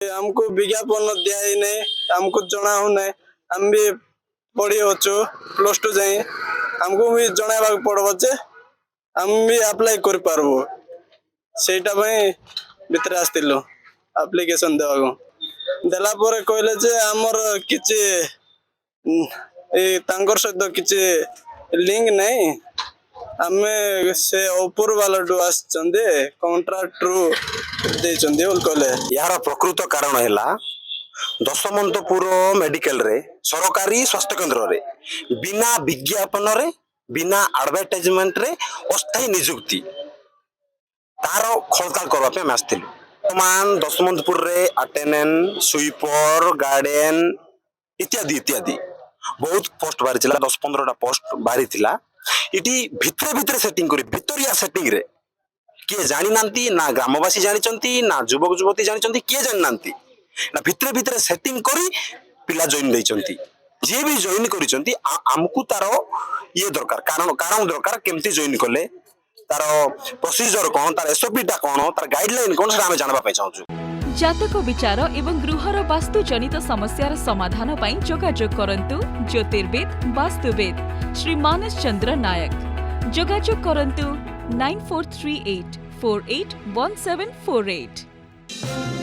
हमको विज्ञापन दिया ही नहीं, हमको जना हो नहीं। हम भी पढ़ी होचु +2 जाए हमको भी जणाइबा पड़बो जे हम भी अप्लाई कर पारबो सेटा भाई भितर आस्तिलो एप्लिकेशन देवाको देला परे कहले जे हमर किछि ए तांकर सहित किछि लिंक नहीं आमे से ऊपर वाला डू आछंदे कॉन्ट्रैक्ट रू देचंदे बोल कहले। यार प्रकृत कारण हैला दशमंतपुर मेडिकल रे सरकारी स्वास्थ्य केंद्र रे बिना विज्ञापन रे बिना एडवर्टाइजमेंट रे अस्थायी नियुक्ति तार खलताल करबा पे आस्थिलु। वर्तमान दशमंतपुर रे अटेंडेंट स्वीपर गार्डन इत्यादि इत्यादि बहुत पोस्ट बाहरी थिला 10-15टा पोस्ट बाहरी थिला। इटी भितरे भितरे सेटिंग करी भितरिया सेटिंग रे किए जानी नांती ना ग्रामवासी जानी चंती ना युवक युवती जानी चंती किए जानी नांती ना भितरे भितरे सेटिंग करी पिला जॉइन देई चंती जे भी जॉइन करी चंती हमकु तारो ये दरकार कारण दरकार केमती जॉइन कले तारो प्रोसीजर कोन तार एसओपी टा कोन तार गाइडलाइन कोन से हम जानबा पाइ चाहू। जातक विचार एवं गृहर वास्तु जनित समस्यार समाधान ପାଇଁ ଯୋଗାଯୋଗ କରନ୍ତୁ ज्योतिर्वेद वास्तुवेद श्री मानस चंद्र नायक। ଯୋଗାଯୋଗ କରନ୍ତୁ 9438481748।